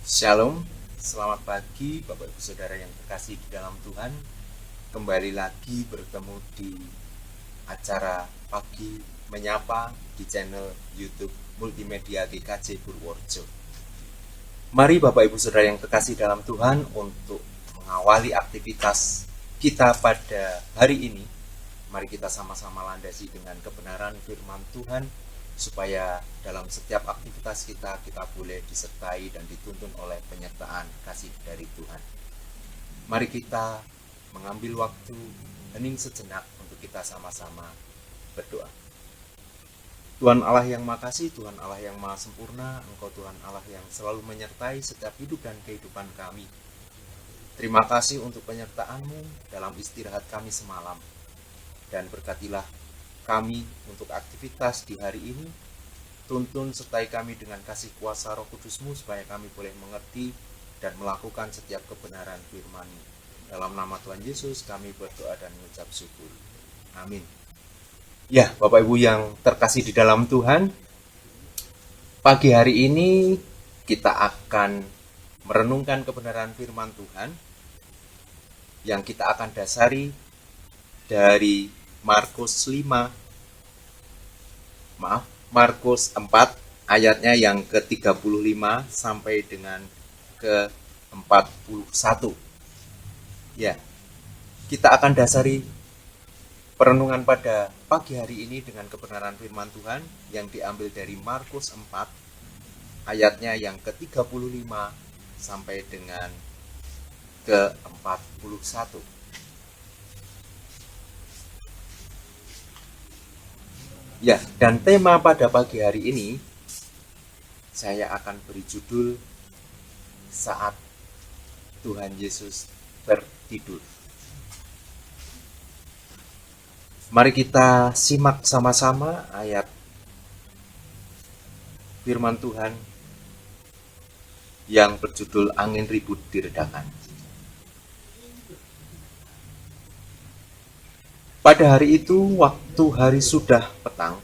Shalom, selamat pagi Bapak Ibu Saudara yang terkasih di dalam Tuhan. Kembali lagi bertemu di acara Pagi Menyapa di channel YouTube Multimedia GKJ Purworejo. Mari Bapak Ibu Saudara yang terkasih dalam Tuhan untuk mengawali aktivitas kita pada hari ini. Mari kita sama-sama landasi dengan kebenaran firman Tuhan, supaya dalam setiap aktivitas kita boleh disertai dan dituntun oleh penyertaan kasih dari Tuhan. Mari kita mengambil waktu hening sejenak untuk kita sama-sama berdoa. Tuhan Allah yang makasih, Tuhan Allah yang maha sempurna, Engkau Tuhan Allah yang selalu menyertai setiap hidup dan kehidupan kami. Terima kasih untuk penyertaan-Mu dalam istirahat kami semalam, dan berkatilah kami untuk aktivitas di hari ini. Tuntun sertai kami dengan kasih kuasa Roh Kudus-Mu, supaya kami boleh mengerti dan melakukan setiap kebenaran firman-Mu. Dalam nama Tuhan Yesus kami berdoa dan mengucap syukur. Amin. Ya, Bapak Ibu yang terkasih di dalam Tuhan, pagi hari ini kita akan merenungkan kebenaran firman Tuhan yang kita akan dasari dari Markus 4 ayatnya yang ke-35 sampai dengan ke-41. Ya, kita akan dasari perenungan pada pagi hari ini dengan kebenaran firman Tuhan yang diambil dari Markus 4 ayatnya yang ke-35 sampai dengan ke-41. Ya, dan tema pada pagi hari ini saya akan beri judul Saat Tuhan Yesus Tertidur. Mari kita simak sama-sama ayat firman Tuhan yang berjudul Angin Ribut Diredakan. Pada hari itu, waktu hari sudah petang,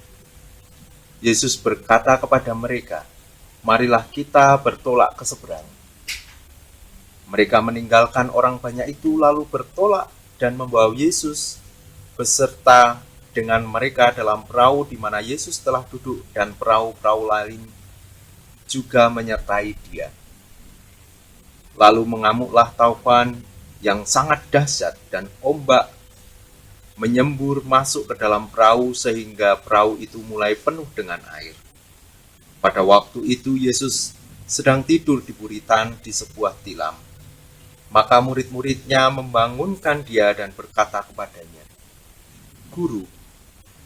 Yesus berkata kepada mereka, "Marilah kita bertolak ke seberang." Mereka meninggalkan orang banyak itu lalu bertolak dan membawa Yesus beserta dengan mereka dalam perahu di mana Yesus telah duduk, dan perahu-perahu lain juga menyertai Dia. Lalu mengamuklah taufan yang sangat dahsyat, dan ombak menyembur masuk ke dalam perahu sehingga perahu itu mulai penuh dengan air. Pada waktu itu Yesus sedang tidur di buritan di sebuah tilam. Maka murid-muridnya membangunkan Dia dan berkata kepadanya, "Guru,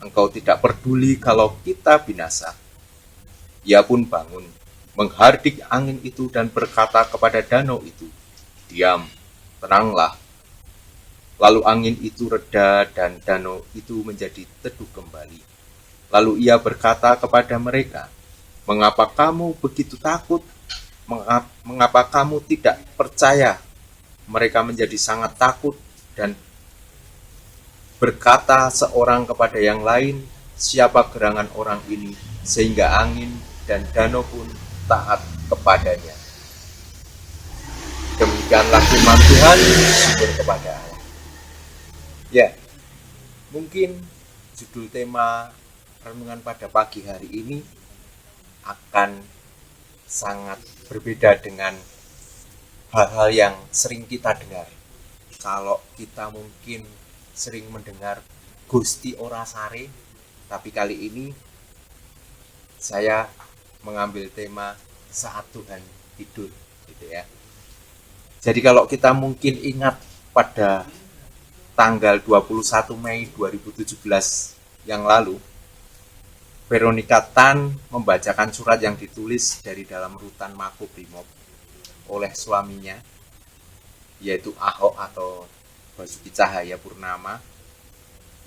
Engkau tidak peduli kalau kita binasa." Ia pun bangun, menghardik angin itu dan berkata kepada danau itu, "Diam, tenanglah." Lalu angin itu reda dan danau itu menjadi teduh kembali. Lalu Ia berkata kepada mereka, "Mengapa kamu begitu takut? Mengapa kamu tidak percaya?" Mereka menjadi sangat takut dan berkata seorang kepada yang lain, "Siapa gerangan orang ini sehingga angin dan danau pun taat kepadanya?" Demikianlah firman Tuhan. Syukur kepada Allah. Ya, mungkin judul tema renungan pada pagi hari ini akan sangat berbeda dengan hal-hal yang sering kita dengar. Kalau kita mungkin sering mendengar Gusti ora sare, tapi kali ini saya mengambil tema Saat Tuhan Tidur, gitu ya. Jadi kalau kita mungkin ingat pada tanggal 21 Mei 2017 yang lalu, Veronica Tan membacakan surat yang ditulis dari dalam rutan Makobrimob oleh suaminya, yaitu Ahok atau Basuki Cahaya Purnama,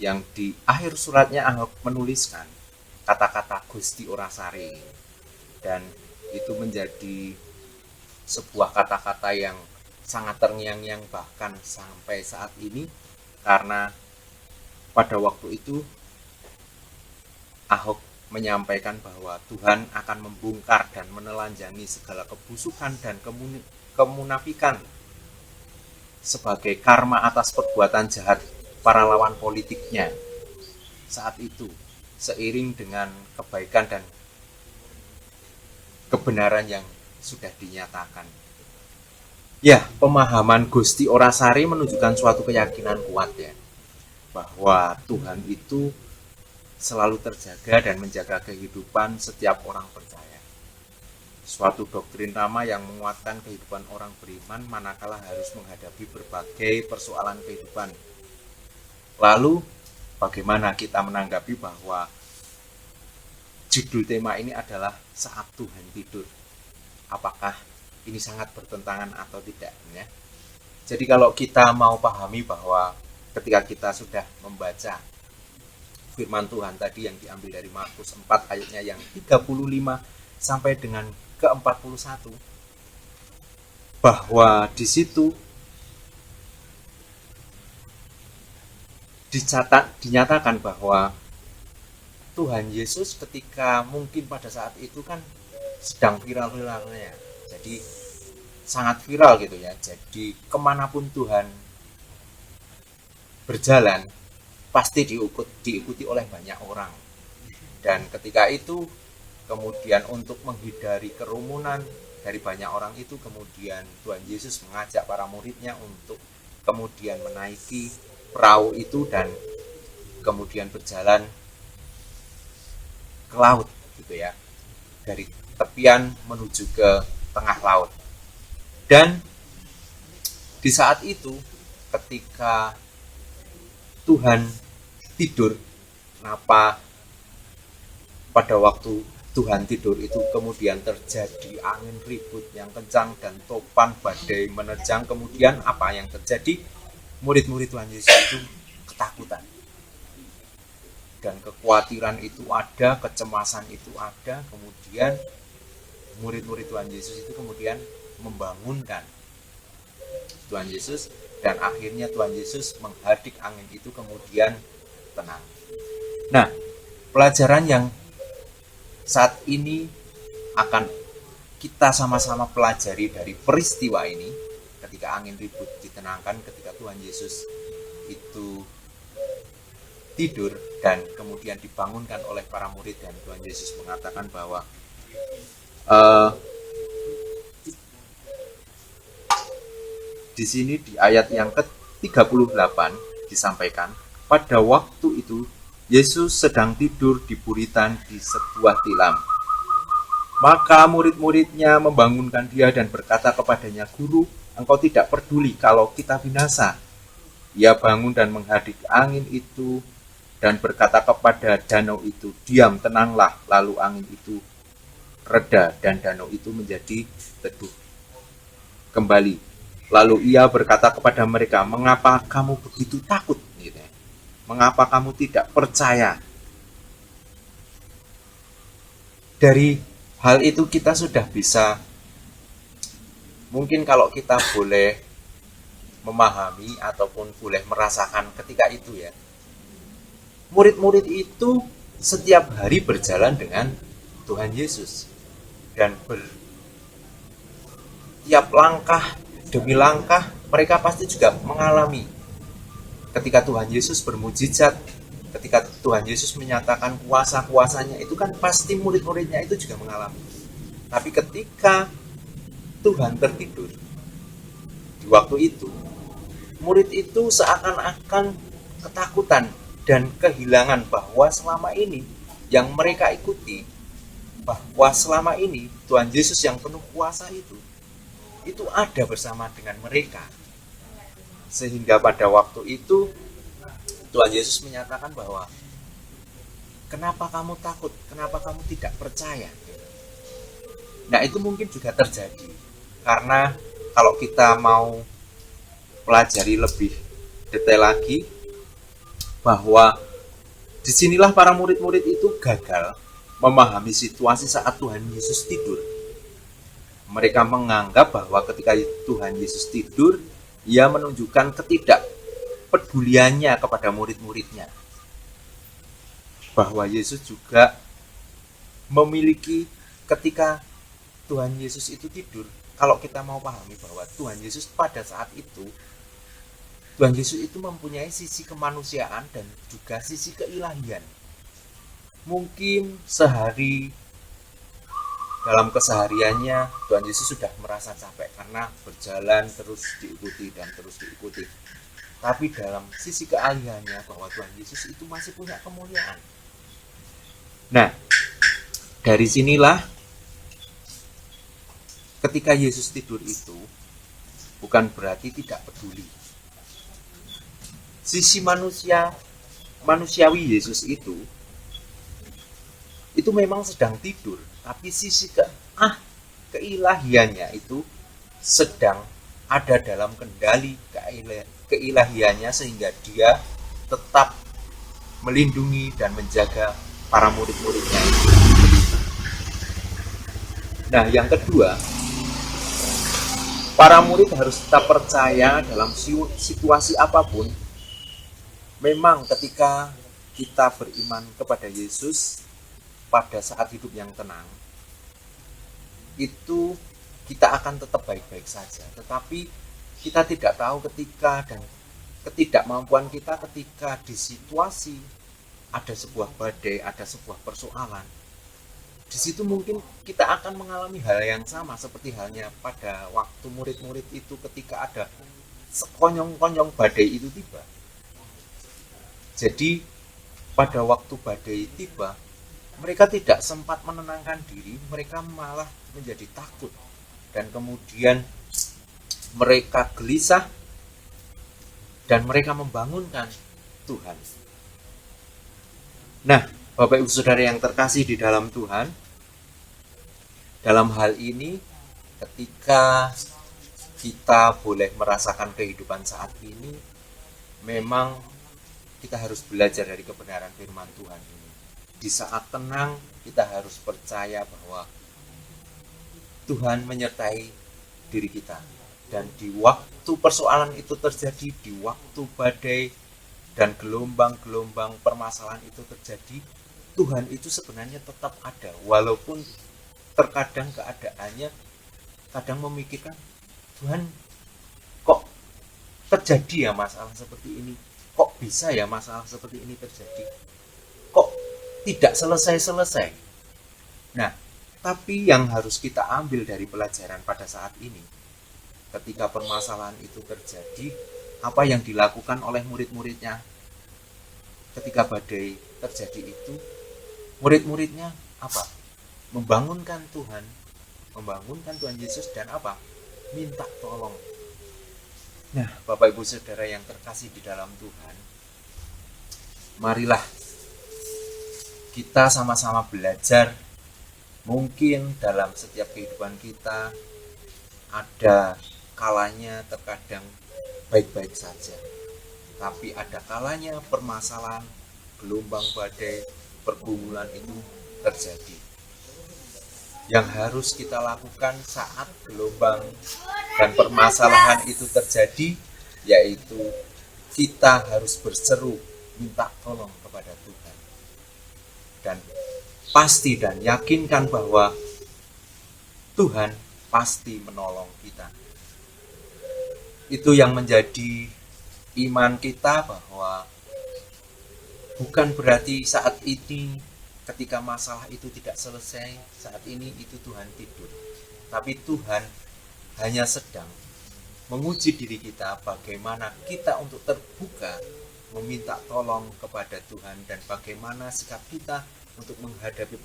yang di akhir suratnya Ahok menuliskan kata-kata Gusti ora sare, dan itu menjadi sebuah kata-kata yang sangat terngiang-ngiang bahkan sampai saat ini, karena pada waktu itu Ahok menyampaikan bahwa Tuhan akan membongkar dan menelanjangi segala kebusukan dan kemunafikan sebagai karma atas perbuatan jahat para lawan politiknya saat itu, seiring dengan kebaikan dan kebenaran yang sudah dinyatakan. Ya, pemahaman Gusti Orasari menunjukkan suatu keyakinan kuat ya, bahwa Tuhan itu selalu terjaga dan menjaga kehidupan setiap orang percaya. Suatu doktrin lama yang menguatkan kehidupan orang beriman manakala harus menghadapi berbagai persoalan kehidupan. Lalu, bagaimana kita menanggapi bahwa judul tema ini adalah Saat Tuhan Tidur? Apakah ini sangat bertentangan atau tidak ya? Jadi kalau kita mau pahami bahwa ketika kita sudah membaca firman Tuhan tadi yang diambil dari Markus 4 ayatnya yang 35 sampai dengan ke-41, bahwa di situ dinyatakan bahwa Tuhan Yesus ketika mungkin pada saat itu kan sedang viral-viralnya, jadi sangat viral gitu ya. Jadi kemanapun Tuhan berjalan pasti diikuti oleh banyak orang. Dan ketika itu kemudian untuk menghindari kerumunan dari banyak orang itu, kemudian Tuhan Yesus mengajak para muridnya untuk kemudian menaiki perahu itu dan kemudian berjalan ke laut gitu ya, dari tepian menuju ke tengah laut. Dan di saat itu ketika Tuhan tidur, kenapa pada waktu Tuhan tidur itu kemudian terjadi angin ribut yang kencang dan topan badai menerjang? Kemudian apa yang terjadi? Murid-murid Tuhan Yesus itu ketakutan. Dan kekhawatiran itu ada, kecemasan itu ada. Kemudian murid-murid Tuhan Yesus itu kemudian membangunkan Tuhan Yesus, dan akhirnya Tuhan Yesus menghadik angin itu kemudian tenang. Nah, pelajaran yang saat ini akan kita sama-sama pelajari dari peristiwa ini, ketika angin ribut ditenangkan, ketika Tuhan Yesus itu tidur dan kemudian dibangunkan oleh para murid, dan Tuhan Yesus mengatakan bahwa di sini di ayat yang ke-38 disampaikan, pada waktu itu Yesus sedang tidur di buritan di sebuah tilam. Maka murid-muridnya membangunkan dia dan berkata kepadanya, "Guru, engkau tidak peduli kalau kita binasa?" Ia bangun dan menghadik angin itu dan berkata kepada danau itu, "Diam, tenanglah." Lalu angin itu reda dan danau itu menjadi teduh kembali. Lalu ia berkata kepada mereka, "Mengapa kamu begitu takut? Mengapa kamu tidak percaya?" Dari hal itu kita sudah bisa, mungkin kalau kita boleh memahami ataupun boleh merasakan ketika itu ya, murid-murid itu setiap hari berjalan dengan Tuhan Yesus, dan tiap langkah demi langkah mereka pasti juga mengalami ketika Tuhan Yesus bermujizat, ketika Tuhan Yesus menyatakan kuasa-kuasanya, itu kan pasti murid-muridnya itu juga mengalami. Tapi ketika Tuhan tertidur, di waktu itu, murid itu seakan-akan ketakutan dan kehilangan bahwa selama ini yang mereka ikuti, bahwa selama ini Tuhan Yesus yang penuh kuasa itu ada bersama dengan mereka. Sehingga pada waktu itu Tuhan Yesus menyatakan bahwa, "Kenapa kamu takut? Kenapa kamu tidak percaya?" Nah, itu mungkin juga terjadi karena kalau kita mau pelajari lebih detail lagi, bahwa disinilah para murid-murid itu gagal memahami situasi saat Tuhan Yesus tidur. Mereka menganggap bahwa ketika Tuhan Yesus tidur, ia menunjukkan ketidakpeduliannya kepada murid-muridnya, bahwa Yesus juga memiliki ketika Tuhan Yesus itu tidur. Kalau kita mau pahami bahwa Tuhan Yesus pada saat itu, Tuhan Yesus itu mempunyai sisi kemanusiaan dan juga sisi keilahian. Mungkin sehari dalam kesehariannya Tuhan Yesus sudah merasa capek karena berjalan terus diikuti dan terus diikuti. Tapi dalam sisi kealihannya bahwa Tuhan Yesus itu masih punya kemuliaan. Nah, dari sinilah ketika Yesus tidur itu bukan berarti tidak peduli. Sisi manusiawi Yesus itu memang sedang tidur, tapi sisi keilahiannya itu sedang ada dalam kendali keilahiannya, sehingga dia tetap melindungi dan menjaga para murid-muridnya. Nah, yang kedua, para murid harus tetap percaya dalam situasi apapun. Memang ketika kita beriman kepada Yesus pada saat hidup yang tenang, itu kita akan tetap baik-baik saja. Tetapi kita tidak tahu ketika dan ketidakmampuan kita ketika di situasi ada sebuah badai, ada sebuah persoalan. Di situ mungkin kita akan mengalami hal yang sama seperti halnya pada waktu murid-murid itu ketika ada sekonyong-konyong badai itu tiba. Jadi pada waktu badai tiba, mereka tidak sempat menenangkan diri, mereka malah menjadi takut. Dan kemudian mereka gelisah dan mereka membangunkan Tuhan. Nah, Bapak Ibu Saudara yang terkasih di dalam Tuhan, dalam hal ini ketika kita boleh merasakan kehidupan saat ini, memang kita harus belajar dari kebenaran firman Tuhan ini. Di saat tenang, kita harus percaya bahwa Tuhan menyertai diri kita. Dan di waktu persoalan itu terjadi, di waktu badai dan gelombang-gelombang permasalahan itu terjadi, Tuhan itu sebenarnya tetap ada. Walaupun terkadang keadaannya kadang memikirkan, Tuhan kok terjadi ya masalah seperti ini? Kok bisa ya masalah seperti ini terjadi? Kok tidak selesai-selesai? Nah, tapi yang harus kita ambil dari pelajaran pada saat ini, ketika permasalahan itu terjadi, apa yang dilakukan oleh murid-muridnya ketika badai terjadi itu, murid-muridnya apa? Membangunkan Tuhan Yesus dan apa? Minta tolong. Nah, Bapak Ibu Saudara yang terkasih di dalam Tuhan, marilah kita sama-sama belajar. Mungkin dalam setiap kehidupan kita ada kalanya terkadang baik-baik saja, tapi ada kalanya permasalahan, gelombang badai, pergumulan itu terjadi. Yang harus kita lakukan saat gelombang dan permasalahan itu terjadi, yaitu kita harus berseru minta tolong kepada Tuhan. Dan pasti dan yakinkan bahwa Tuhan pasti menolong kita. Itu yang menjadi iman kita, bahwa bukan berarti saat ini ketika masalah itu tidak selesai, saat ini itu Tuhan tidur. Tapi Tuhan hanya sedang menguji diri kita, bagaimana kita untuk terbuka meminta tolong kepada Tuhan, dan bagaimana sikap kita untuk menghadapi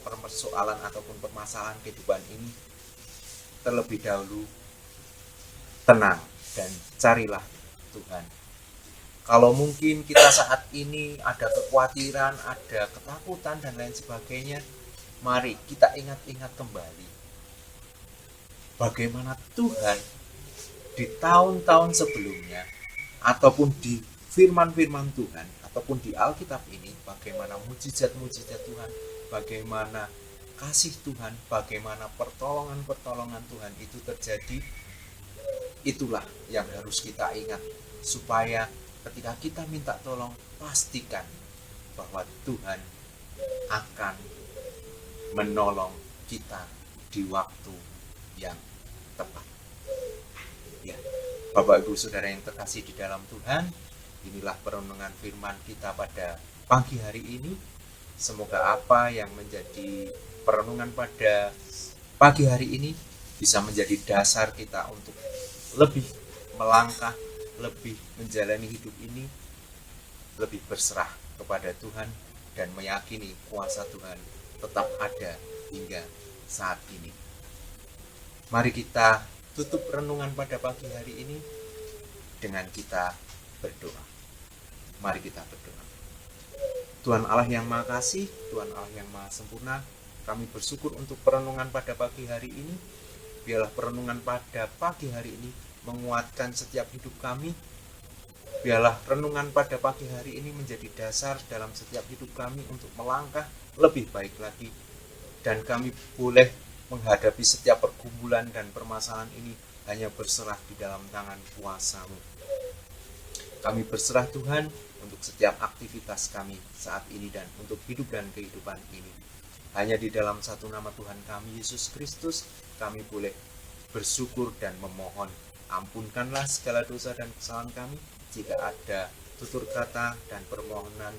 persoalan ataupun permasalahan kehidupan ini. Terlebih dahulu tenang dan carilah Tuhan. Kalau mungkin kita saat ini ada kekhawatiran, ada ketakutan dan lain sebagainya, mari kita ingat-ingat kembali bagaimana Tuhan di tahun-tahun sebelumnya, ataupun di firman-firman Tuhan, ataupun di Alkitab ini, bagaimana mujizat-mujizat Tuhan, bagaimana kasih Tuhan, bagaimana pertolongan-pertolongan Tuhan itu terjadi. Itulah yang harus kita ingat, supaya ketika kita minta tolong, pastikan bahwa Tuhan akan menolong kita di waktu yang tepat. Ya, Bapak Ibu Saudara yang terkasih di dalam Tuhan, inilah perenungan firman kita pada pagi hari ini. Semoga apa yang menjadi perenungan pada pagi hari ini bisa menjadi dasar kita untuk lebih melangkah, lebih menjalani hidup ini, lebih berserah kepada Tuhan dan meyakini kuasa Tuhan tetap ada hingga saat ini. Mari kita tutup renungan pada pagi hari ini dengan kita berdoa. Mari kita berdoa. Tuhan Allah yang Maha Kasih, Tuhan Allah yang Maha Sempurna, kami bersyukur untuk perenungan pada pagi hari ini. Biarlah perenungan pada pagi hari ini menguatkan setiap hidup kami. Biarlah renungan pada pagi hari ini menjadi dasar dalam setiap hidup kami untuk melangkah lebih baik lagi. Dan kami boleh menghadapi setiap pergumulan dan permasalahan ini hanya berserah di dalam tangan kuasa-Mu. Kami berserah Tuhan untuk setiap aktivitas kami saat ini dan untuk hidup dan kehidupan ini. Hanya di dalam satu nama Tuhan kami, Yesus Kristus, kami boleh bersyukur dan memohon. Ampunkanlah segala dosa dan kesalahan kami jika ada tutur kata dan permohonan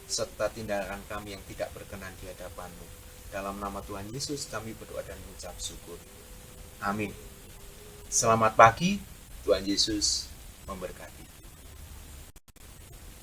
serta tindakan kami yang tidak berkenan di hadapan-Mu. Dalam nama Tuhan Yesus kami berdoa dan mengucap syukur. Amin. Selamat pagi, Tuhan Yesus memberkati.